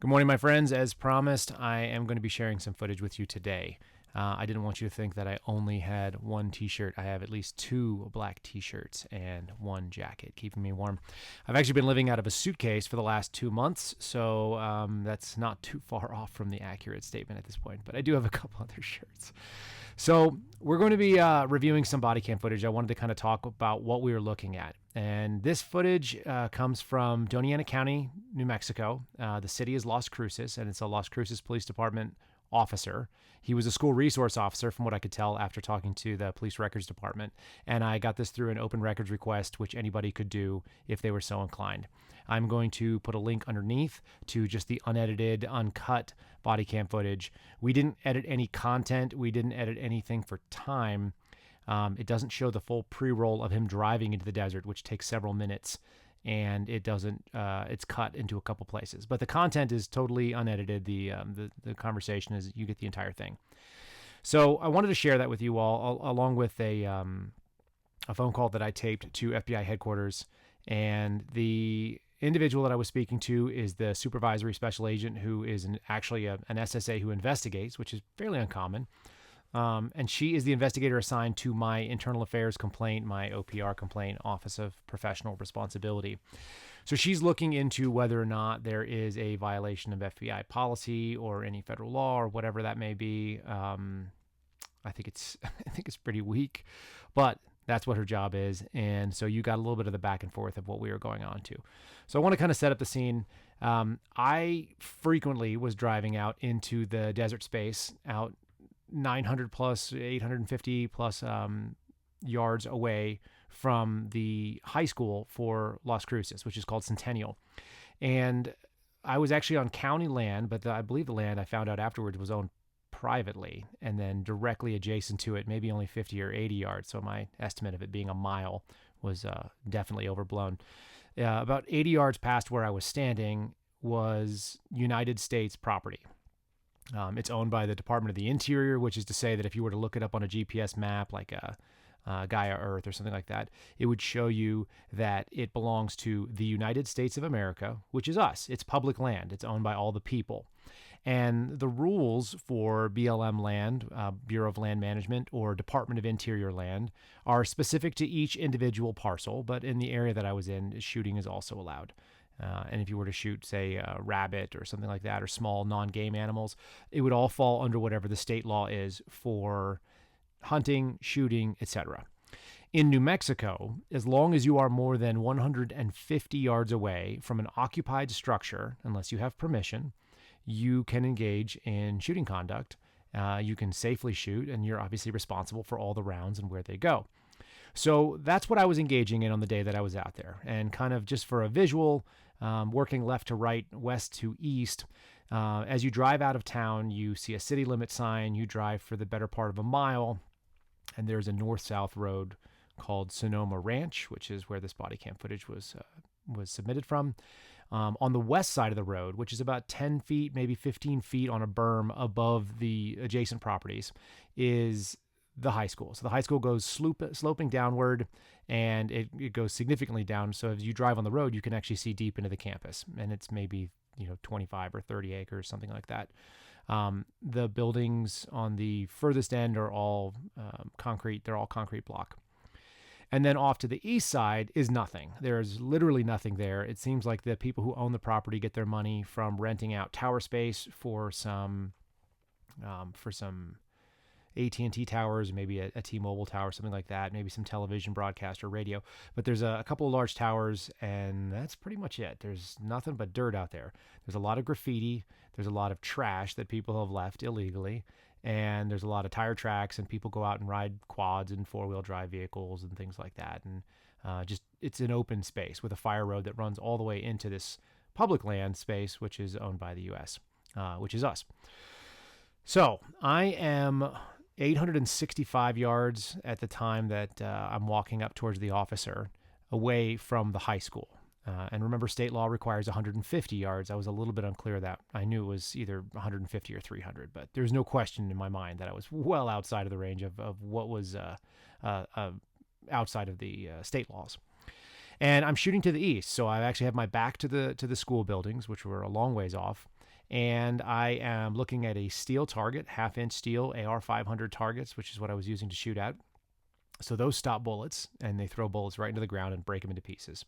Good morning, my friends. As promised, I am going to be sharing some footage with you today. I didn't want you to think that I only had one t-shirt. I have at least two black t-shirts and one jacket, keeping me warm. I've actually been living out of a suitcase for the last 2 months, so that's not too far off from the accurate statement at this point, but I do have a couple other shirts. So we're going to be reviewing some body cam footage. I wanted to kind of talk about what we were looking at. And this footage comes from Doña Ana County, New Mexico. The city is Las Cruces, and it's a Las Cruces Police Department officer. He was a school resource officer, from what I could tell after talking to the police records department. And I got this through an open records request, which anybody could do if they were so inclined. I'm going to put a link underneath to just the unedited, uncut body cam footage. We didn't edit any content. We didn't edit anything for time. It doesn't show the full pre-roll of him driving into the desert, which takes several minutes, and it doesn't. It's cut into a couple places, but the content is totally unedited. The conversation is, you get the entire thing. So I wanted to share that with you all, along with a phone call that I taped to FBI headquarters, and the individual that I was speaking to is the supervisory special agent, who is actually an SSA who investigates, which is fairly uncommon. And she is the investigator assigned to my internal affairs complaint, my OPR complaint, Office of Professional Responsibility. So she's looking into whether or not there is a violation of FBI policy or any federal law or whatever that may be. I think it's pretty weak, but that's what her job is. And so you got a little bit of the back and forth of what we were going on to. So I want to kind of set up the scene. I frequently was driving out into the desert space, out 900 plus, 850 plus yards away from the high school for Las Cruces, which is called Centennial. And I was actually on county land, but I believe the land, I found out afterwards, was owned privately, and then directly adjacent to it, maybe only 50 or 80 yards. So my estimate of it being a mile was definitely overblown. About 80 yards past where I was standing was United States property. It's owned by the Department of the Interior, which is to say that if you were to look it up on a GPS map, like Gaia Earth or something like that, it would show you that it belongs to the United States of America, which is us. It's public land. It's owned by all the people. And the rules for BLM land, Bureau of Land Management, or Department of Interior land, are specific to each individual parcel, but in the area that I was in, shooting is also allowed. And if you were to shoot, say, a rabbit or something like that, or small non-game animals, it would all fall under whatever the state law is for hunting, shooting, etc. In New Mexico, as long as you are more than 150 yards away from an occupied structure, unless you have permission, you can engage in shooting conduct. You can safely shoot, and you're obviously responsible for all the rounds and where they go. So that's what I was engaging in on the day that I was out there. And kind of just for a visual, working left to right, west to east, as you drive out of town, you see a city limit sign. You drive for the better part of a mile, and there's a north-south road called Sonoma Ranch, which is where this body cam footage was submitted from. On the west side of the road, which is about 10 feet, maybe 15 feet on a berm above the adjacent properties, is the high school. So the high school goes sloping downward, and it goes significantly down. So as you drive on the road, you can actually see deep into the campus, and it's maybe 25 or 30 acres, something like that. The buildings on the furthest end are all concrete. They're all concrete block. And then off to the east side is nothing. There's literally nothing there. It seems like the people who own the property get their money from renting out tower space for some AT&T towers, maybe a T-Mobile tower, something like that, maybe some television broadcast or radio. But there's a couple of large towers, and that's pretty much it. There's nothing but dirt out there. There's a lot of graffiti. There's a lot of trash that people have left illegally. And there's a lot of tire tracks, and people go out and ride quads and four-wheel drive vehicles and things like that. And it's an open space with a fire road that runs all the way into this public land space, which is owned by the U.S., which is us. So I am 865 yards at the time that I'm walking up towards the officer, away from the high school. And remember, state law requires 150 yards. I was a little bit unclear of that. I knew it was either 150 or 300, but there's no question in my mind that I was well outside of the range of what was outside of the state laws. And I'm shooting to the east, so I actually have my back to the school buildings, which were a long ways off. And I am looking at a steel target, half-inch steel AR-500 targets, which is what I was using to shoot at. So those stop bullets, and they throw bullets right into the ground and break them into pieces.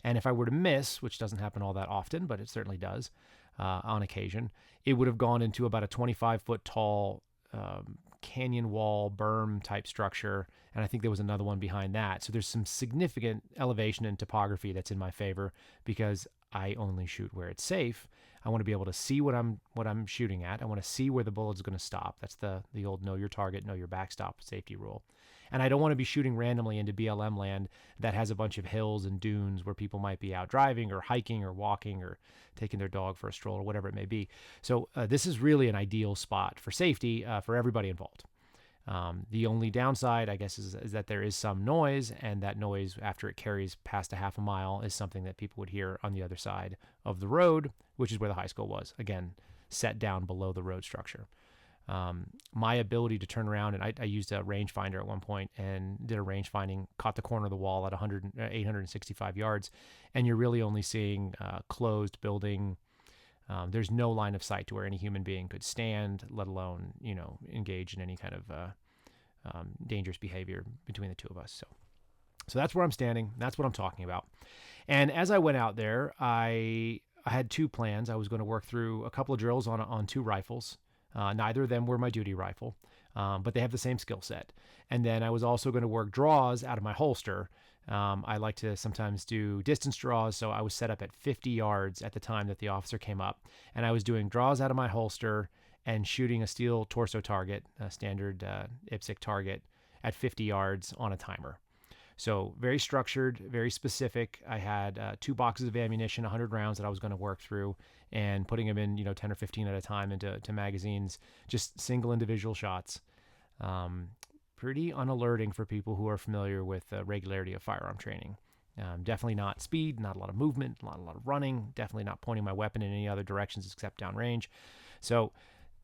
And if I were to miss, which doesn't happen all that often, but it certainly does on occasion, it would have gone into about a 25-foot tall canyon wall berm type structure, and I think there was another one behind that. So there's some significant elevation and topography that's in my favor because I only shoot where it's safe. I want to be able to see what I'm shooting at. I want to see where the bullet's going to stop. That's the old know your target, know your backstop safety rule. And I don't want to be shooting randomly into BLM land that has a bunch of hills and dunes where people might be out driving or hiking or walking or taking their dog for a stroll or whatever it may be. So this is really an ideal spot for safety for everybody involved. The only downside, I guess, is that there is some noise, and that noise, after it carries past a half a mile, is something that people would hear on the other side of the road, which is where the high school was, again, set down below the road structure. My ability to turn around, and I used a rangefinder at one point and did a range finding, caught the corner of the wall at 865 yards, and you're really only seeing closed building. There's no line of sight to where any human being could stand, let alone, engage in any kind of dangerous behavior between the two of us. So that's where I'm standing. That's what I'm talking about. And as I went out there, I had two plans. I was going to work through a couple of drills on two rifles. Neither of them were my duty rifle, but they have the same skill set. And then I was also going to work draws out of my holster. I like to sometimes do distance draws, so I was set up at 50 yards at the time that the officer came up, and I was doing draws out of my holster and shooting a steel torso target, a standard IPSC target, at 50 yards on a timer. So very structured, very specific. I had 2 boxes of ammunition, 100 rounds that I was going to work through, and putting them in, 10 or 15 at a time into magazines, just single individual shots. Pretty unalerting for people who are familiar with the regularity of firearm training. Definitely not speed, not a lot of movement, not a lot of running, definitely not pointing my weapon in any other directions except downrange. So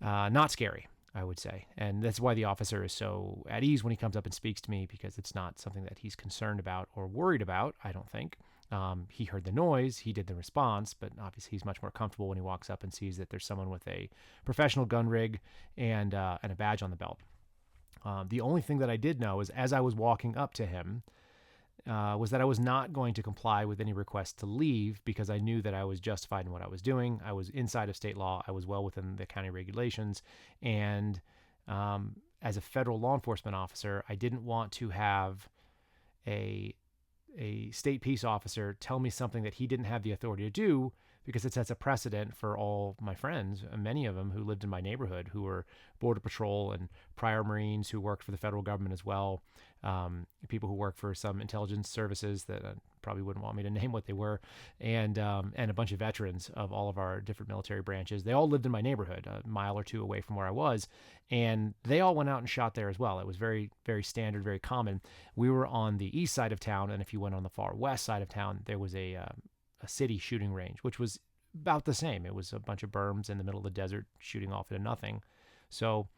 not scary, I would say. And that's why the officer is so at ease when he comes up and speaks to me, because it's not something that he's concerned about or worried about, I don't think. He heard the noise, he did the response, but obviously he's much more comfortable when he walks up and sees that there's someone with a professional gun rig and a badge on the belt. The only thing that I did know is as I was walking up to him was that I was not going to comply with any request to leave because I knew that I was justified in what I was doing. I was inside of state law. I was well within the county regulations. And as a federal law enforcement officer, I didn't want to have a state peace officer tell me something that he didn't have the authority to do, because it sets a precedent for all my friends, many of them who lived in my neighborhood, who were Border Patrol and prior Marines who worked for the federal government as well, people who work for some intelligence services that probably wouldn't want me to name what they were, and a bunch of veterans of all of our different military branches. They all lived in my neighborhood, a mile or two away from where I was, and they all went out and shot there as well. It was very, very standard, very common. We were on the east side of town, and if you went on the far west side of town, there was a city shooting range, which was about the same. It was a bunch of berms in the middle of the desert shooting off into nothing. So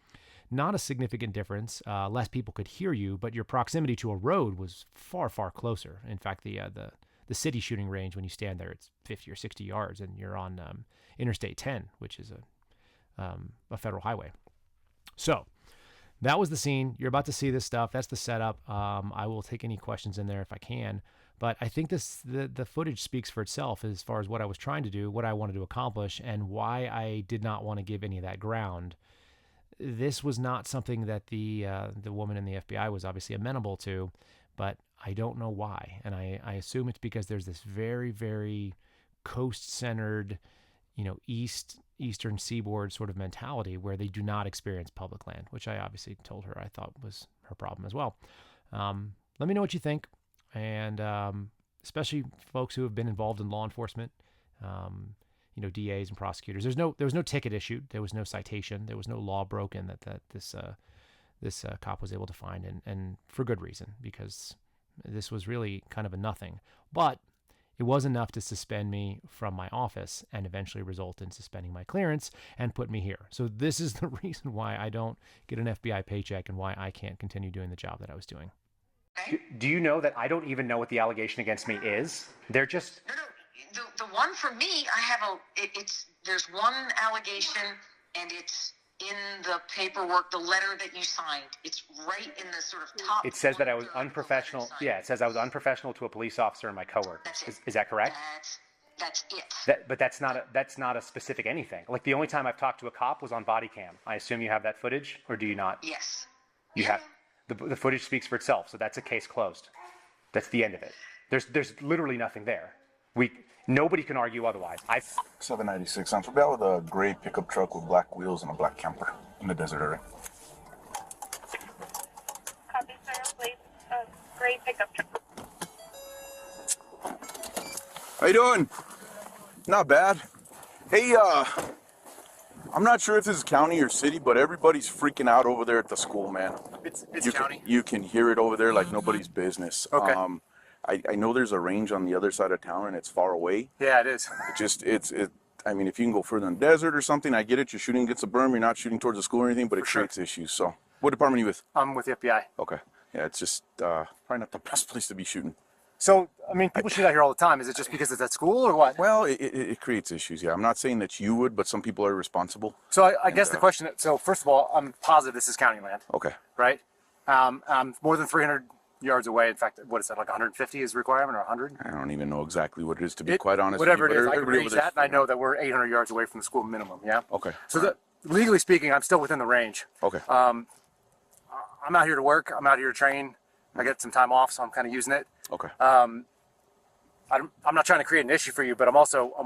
not a significant difference. Less people could hear you, but your proximity to a road was far, far closer. In fact, the city shooting range, when you stand there, it's 50 or 60 yards, and you're on Interstate 10, which is a federal highway. So that was the scene. You're about to see this stuff. That's the setup. I will take any questions in there if I can. But I think the footage speaks for itself as far as what I was trying to do, what I wanted to accomplish, and why I did not want to give any of that ground. This was not something that the woman in the FBI was obviously amenable to, but I don't know why. And I assume it's because there's this very, very coast-centered, eastern seaboard sort of mentality where they do not experience public land, which I obviously told her I thought was her problem as well. Let me know what you think. And especially folks who have been involved in law enforcement, DAs and prosecutors. There was no ticket issued. There was no citation. There was no law broken that this cop was able to find, and for good reason, because this was really kind of a nothing. But it was enough to suspend me from my office and eventually result in suspending my clearance and put me here. So this is the reason why I don't get an FBI paycheck and why I can't continue doing the job that I was doing. Do you know that I don't even know what the allegation against me is? They're just... No. The one for me, I have there's one allegation, and it's in the paperwork, the letter that you signed. It's right in the sort of top. It says that I was unprofessional. Yeah, it says I was unprofessional to a police officer and my coworkers. Is that correct? That's it. But that's not a specific anything. Like, the only time I've talked to a cop was on body cam. I assume you have that footage, or do you not? Yes. You have. The footage speaks for itself, so that's a case closed. That's the end of it. There's literally nothing there. Nobody can argue otherwise. 796 Central Bell with a gray pickup truck with black wheels and a black camper in the desert area. Copy, sir, please. Gray pickup truck. How you doing? Not bad. Hey, I'm not sure if this is county or city, but everybody's freaking out over there at the school, man. It's county. You can hear it over there like nobody's business. Okay. I know there's a range on the other side of town and it's far away. Yeah, it is. I mean, if you can go further in the desert or something, I get it. You're shooting against a berm. You're not shooting towards the school or anything, but it creates issues. So, what department are you with? I'm with the FBI. Okay. Yeah, it's just probably not the best place to be shooting. So, I mean, people shoot out here all the time. Is it just because it's at school or what? Well, it creates issues, yeah. I'm not saying that you would, but some people are responsible. So I guess the question, so first of all, I'm positive this is county land. Okay. Right? I'm more than 300 yards away. In fact, what is that, like 150 is the requirement, or 100? I don't even know exactly what it is, to be quite honest. Whatever with you, it is, I can everybody reach over there- that, and I know that we're 800 yards away from the school minimum, yeah? Okay. So legally speaking, I'm still within the range. Okay. I'm out here to work. I'm out here to train. I get some time off, so I'm kind of using it. Okay. I'm not trying to create an issue for you, but I'm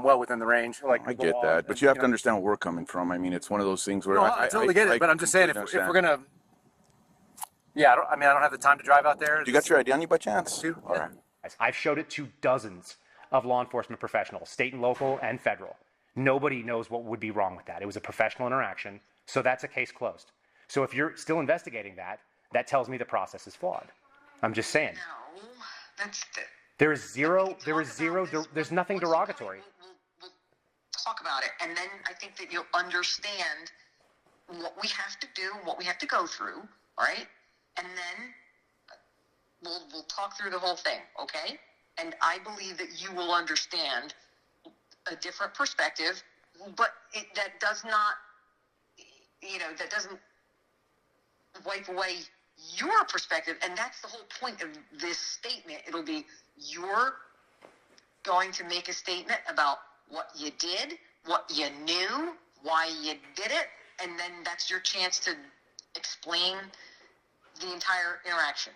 well within the range. Like, I get that, but you have to understand where we're coming from. I mean, it's one of those things where No, I totally get it, but I'm just saying, if we're gonna, yeah, I don't have the time to drive out there. You got your ID on you by chance? All right. I've showed it to dozens of law enforcement professionals, state and local and federal. Nobody knows what would be wrong with that. It was a professional interaction, so that's a case closed. So if you're still investigating that, that tells me the process is flawed. I'm just saying. No, that's the. There's nothing derogatory. We'll talk about it, and then I think that you'll understand what we have to do, what we have to go through, all right? And then we'll talk through the whole thing, okay? And I believe that you will understand a different perspective, but that does not, that doesn't wipe away your perspective, and that's the whole point of this statement. It'll be, you're going to make a statement about what you did, what you knew, why you did it, and then that's your chance to explain the entire interaction.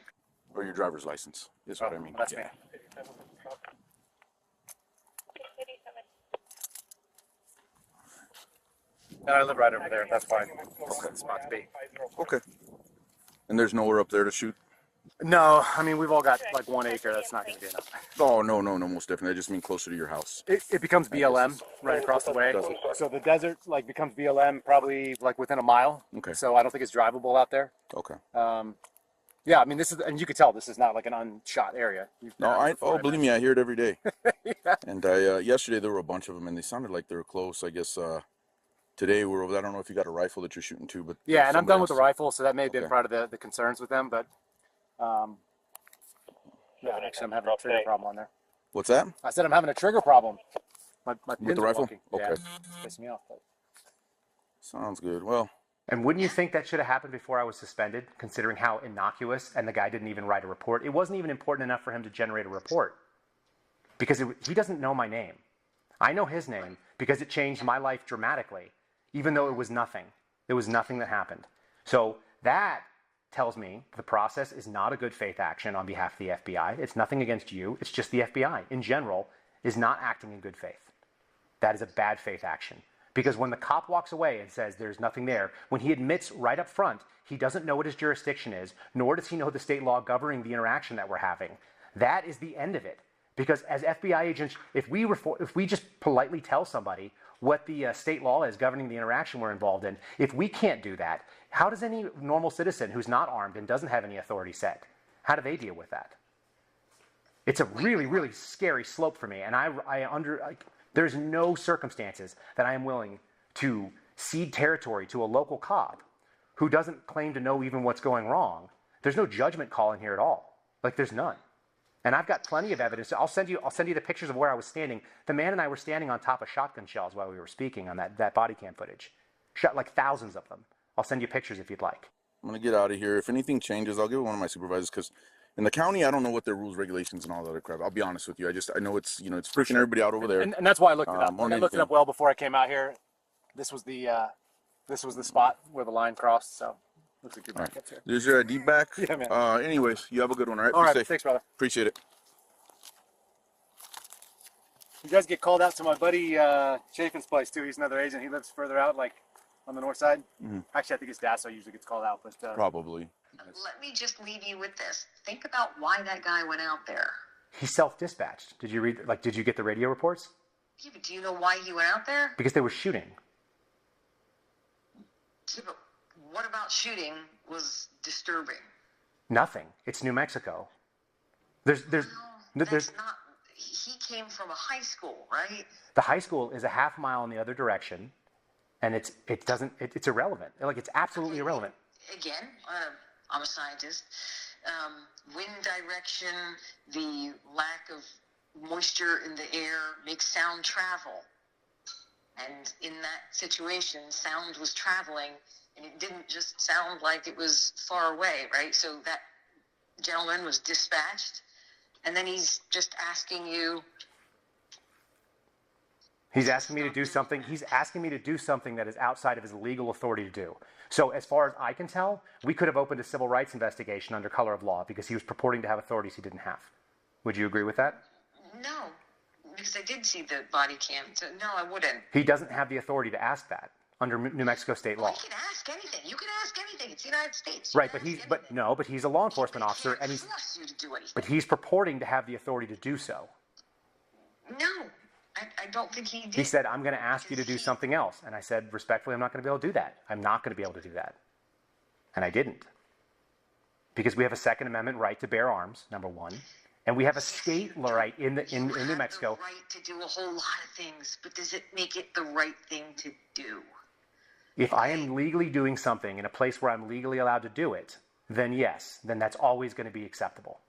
Or your driver's license is what I mean. That's me. And I live right over there. That's fine. That's the spot to be. Okay. And there's nowhere up there to shoot? No, I mean, we've all got like 1 acre. That's not going to be enough. Oh, no, most definitely. I just mean closer to your house. It becomes BLM right across the way. So the desert becomes BLM probably like within a mile. Okay. So I don't think it's drivable out there. Okay. Yeah, I mean, this is, and you could tell this is not like an unshot area. Believe me, I hear it every day. Yeah. And yesterday there were a bunch of them, and they sounded like they were close. I guess today we're over. I don't know if you got a rifle that you're shooting to, but yeah, and I'm done with the rifle, so that may have been part of the concerns with them. But yeah, actually, I'm having a trigger problem on there. What's that? I said I'm having a trigger problem. My with the rifle? Okay. Yeah, it's pissing me off. But. Sounds good. Well. And wouldn't you think that should have happened before I was suspended, considering how innocuous, and the guy didn't even write a report? It wasn't even important enough for him to generate a report, because he doesn't know my name. I know his name because it changed my life dramatically, even though it was nothing. There was nothing that happened. So that tells me the process is not a good faith action on behalf of the FBI. It's nothing against you. It's just the FBI in general is not acting in good faith. That is a bad faith action. Because when the cop walks away and says there's nothing there, when he admits right up front he doesn't know what his jurisdiction is, nor does he know the state law governing the interaction that we're having, that is the end of it. Because as FBI agents, if we just politely tell somebody what the state law is governing the interaction we're involved in, if we can't do that, how does any normal citizen who's not armed and doesn't have any authority set, how do they deal with that? It's a really, really scary slope for me, and there's no circumstances that I am willing to cede territory to a local cop who doesn't claim to know even what's going wrong. There's no judgment call in here at all. Like, there's none. And I've got plenty of evidence. I'll send you the pictures of where I was standing. The man and I were standing on top of shotgun shells while we were speaking on that body cam footage. Shot like thousands of them. I'll send you pictures if you'd like. I'm going to get out of here. If anything changes, I'll give it one of my supervisors, because in the county, I don't know what their rules, regulations, and all that other crap. I'll be honest with you. I know it's, it's freaking everybody out over there. And that's why I looked it up. more I than looked it up anything. well before I came out here. This was the spot where the line crossed. So looks like you're back up here. There's your ID back. Yeah, man. Anyways, you have a good one, all right? All Be right, safe. thanks, brother. Appreciate it. You guys get called out to my buddy Chafin's place too. He's another agent. He lives further out, like on the north side. Actually, I think his dad usually gets called out, but Probably. Let me just leave you with this. Think about why that guy went out there. he self-dispatched. Did you read? Like, did you get the radio reports? Yeah, but do you know why he went out there? Because they were shooting. Yeah, but what about shooting was disturbing? Nothing. It's New Mexico. There's That's not. He came from a high school, right? the high school is a half mile in the other direction, and it's irrelevant. Like, it's absolutely irrelevant. Again, I'm a scientist. Wind direction, the lack of moisture in the air makes sound travel. And in that situation, sound was traveling, and it didn't just sound like it was far away, right? So that gentleman was dispatched, and then he's just asking you. He's asking me to do something. He's asking me to do something that is outside of his legal authority to do. So as far as I can tell, we could have opened a civil rights investigation under color of law because he was purporting to have authorities he didn't have. Would you agree with that? No, because I did see the body cam. So no, I wouldn't. He doesn't have the authority to ask that under New Mexico state law. You can ask anything. You can ask anything. It's the United States. Right, but he's a law enforcement officer, and he's force you to do anything. but he's purporting to have the authority to do so. No, I don't think he did. He said, I'm going to ask you to do something else. And I said, respectfully, I'm not going to be able to do that. I'm not going to be able to do that. And I didn't. Because we have a Second Amendment right to bear arms, number one. And we have a state right in New Mexico. You have the right to do a whole lot of things, but does it make it the right thing to do? If I am legally doing something in a place where I'm legally allowed to do it, then yes, then that's always going to be acceptable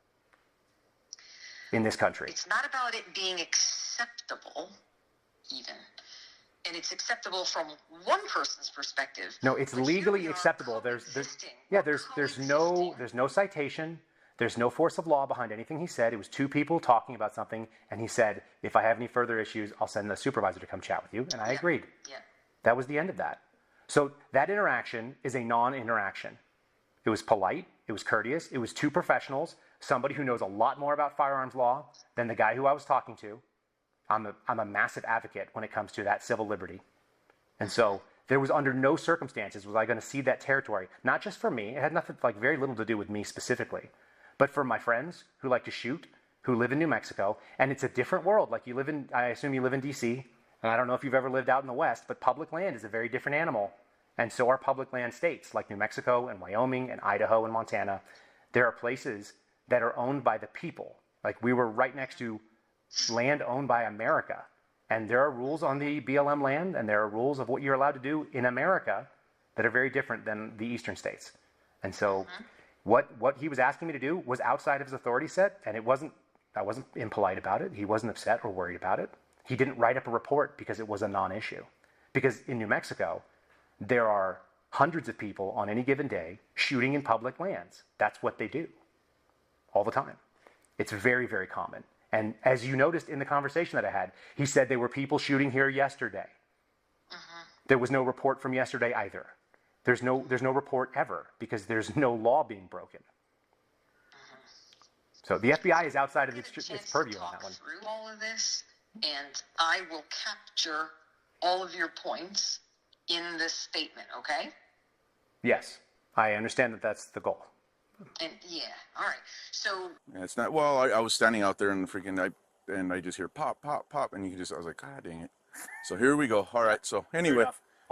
in this country. It's not about it being acceptable, even. And it's acceptable from one person's perspective. No, it's but here legally we are acceptable. There's coexisting. no citation. There's no force of law behind anything he said. It was two people talking about something, and he said, if I have any further issues, I'll send the supervisor to come chat with you. And I agreed. Yeah. That was the end of that. So that interaction is a non-interaction. It was polite. It was courteous. It was two professionals, somebody who knows a lot more about firearms law than the guy who I was talking to. I'm a massive advocate when it comes to that civil liberty. And so there was under no circumstances was I going to cede that territory, not just for me. It had nothing, like very little to do with me specifically, but for my friends who like to shoot, who live in New Mexico. And it's a different world. Like I assume you live in DC, and I don't know if you've ever lived out in the West, but public land is a very different animal. And so are public land states like New Mexico and Wyoming and Idaho and Montana. There are places that are owned by the people. Like we were right next to land owned by America. And there are rules on the BLM land, and there are rules of what you're allowed to do in America that are very different than the eastern states. And so what he was asking me to do was outside of his authority set, and I wasn't impolite about it. He wasn't upset or worried about it. He didn't write up a report because it was a non-issue. Because in New Mexico, there are hundreds of people on any given day shooting in public lands. That's what they do all the time. It's very, very common. And as you noticed in the conversation that I had, he said there were people shooting here yesterday. There was no report from yesterday either. There's no report ever because there's no law being broken. So the FBI is outside of its purview on that one. Through all of this, and I will capture all of your points in this statement, okay? Yes, I understand that that's the goal. And yeah, all right. So Yeah, it's not. Well, I was standing out there and I just hear pop, pop, pop, and I was like, God dang it. So here we go. All right. So anyway,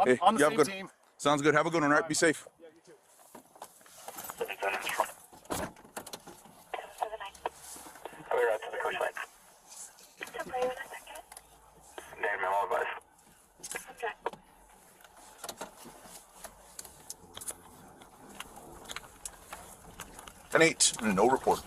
hey, On the you have same good, team. Sounds good. Have a good one. All right. Be safe. For the night. We're out to the coastline. To play in a second. Name and all advice. Okay. 10-8. No report.